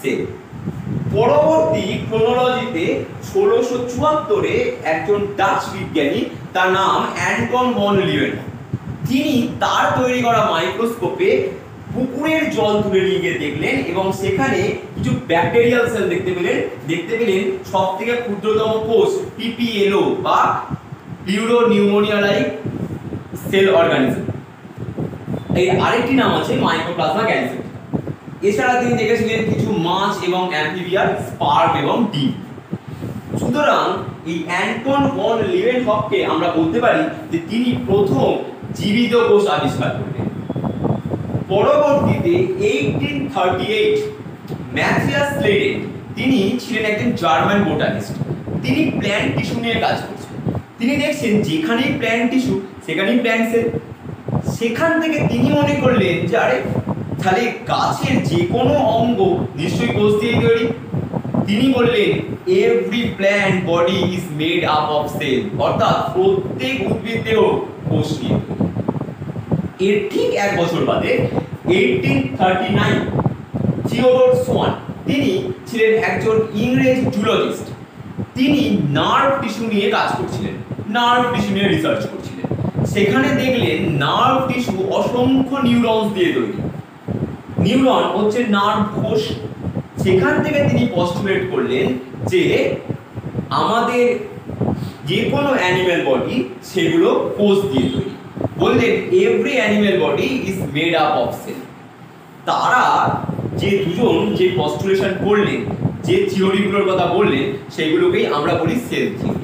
Sell. পরবর্তী ক্রোনোলজিতে 1674-এ একজন Dutch বিজ্ঞানী, তার নাম অ্যান্টন ভন লিউয়েনহফ, তিনি তার তৈরি করা মাইক্রোস্কোপে পুকুরের জল তুলে নিয়ে গিয়ে দেখলেন এবং সেখানে কিছু ব্যাকটেরিয়াল সেল দেখতে পেলেন সব থেকে ক্ষুদ্রতম কোষ পিপিএলও বা পিউরো নিউমোনিয়া লাইক সেল অর্গানিজম। এই আরেকটি নাম আছে মাইক্রোপ্লাজমা গ্যালিসেপ্টিকা। এছাড়া তিনি দেখেছিলেন কিছু মাছ এবং অ্যাম্ফিবিয়ার স্পার্ম এবং ডিম। সুতরাং এই অ্যান্টন ভন লিউয়েনহফকে আমরা বলতে পারি যে তিনি প্রথম জীবিত কোষ আবিষ্কার করলেন। পরবর্তীতে 1838 ম্যাথিয়াস স্লেডেন, তিনি ছিলেন একজন জার্মান বোটানিস্ট। তিনি প্ল্যান্ট টিস্যু নিয়ে কাজ করছেন। তিনি দেখছেন যেখানেই প্ল্যান্ট টিস্যু সেখানেই প্ল্যান্ট সেল। সেখান থেকে তিনি মনে করলেন যে আরে তাহলে গাছের যে কোনো অঙ্গ নিশ্চয়ই কোষ দিয়ে তৈরি। তিনি বললেন every plant body is made up of cell, অর্থাৎ প্রত্যেক উদ্ভিদ দেহ কোষ নিয়ে। এর ঠিক এক বছর বাদে 1839 থিওডোর সোয়ান, তিনি ছিলেন একজন ইংরেজ জুলজিস্ট। তিনি নার্ভ টিস্যু নিয়ে কাজ করছিলেন, নার্ভ টিস্যু নিয়ে রিসার্চ করছিলেন। সেখানে দেখলেন নার্ভ টিস্যু অসংখ্য নিউরনস দিয়ে তৈরি। নিউরন হচ্ছে নার্ভ কোষ। সেখান থেকে তিনি পস্টুলেট করলেন যে আমাদের যে কোনো অ্যানিম্যাল বডি সেগুলো কোষ দিয়ে তৈরি। বললেন every animal body is made up of cell. তারা যে দুজন যে পস্টুলেশন করলেন, যে থিওরিগুলোর কথা বললেন, সেগুলোকেই আমরা বলি সেল থিওরি।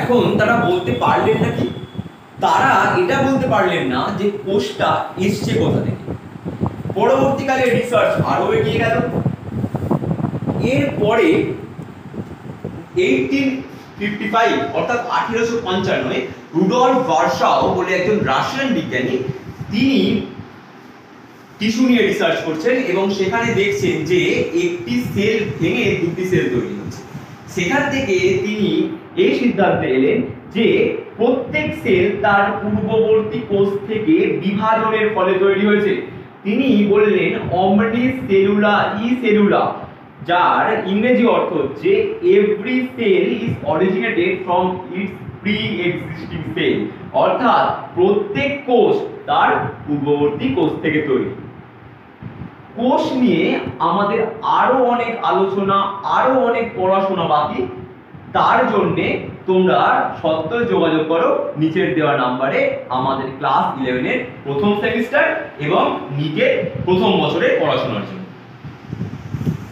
এখন তারা বলতে পারলেন না কি? তারা এটা বলতে পারলেন না যে কোষটা এসছে কোথা থেকে। পরবর্তীকালে রিসার্চ আরো এগিয়ে গেল। এরপরে 1855 অর্থাৎ 1855 রুডল্ফ ভার্শাও বলে একজন রাশিয়ান বিজ্ঞানী, তিনি টিস্যু নিয়ে রিসার্চ করছেন এবং সেখানে দেখছেন যে একটি সেল ভেঙে দুটি সেল তৈরি হচ্ছে। সেখান থেকে তিনি এই সিদ্ধান্তে এলেন যে প্রত্যেক সেল তার পূর্ববর্তী কোষ থেকে বিভাজনের ফলে তৈরি হয়েছে। তিনি বললেন অমনি সেলুলা ই সেলুলা, যার ইংরেজি অর্থ হচ্ছে every cell is originated from its pre existing cell, অর্থাৎ প্রত্যেক কোষ তার পূর্ববর্তী কোষ থেকে তৈরি। কোষ নিয়ে আমাদের আরো অনেক আলোচনা, আরো অনেক পড়াশোনা বাকি। তার জন্য তোমরা সত্ত্বর যোগাযোগ করো নিচের দেওয়া নাম্বারে আমাদের ক্লাস 11-এর প্রথম সেমিস্টার এবং নিটের প্রথম বছরের পড়াশোনার জন্য।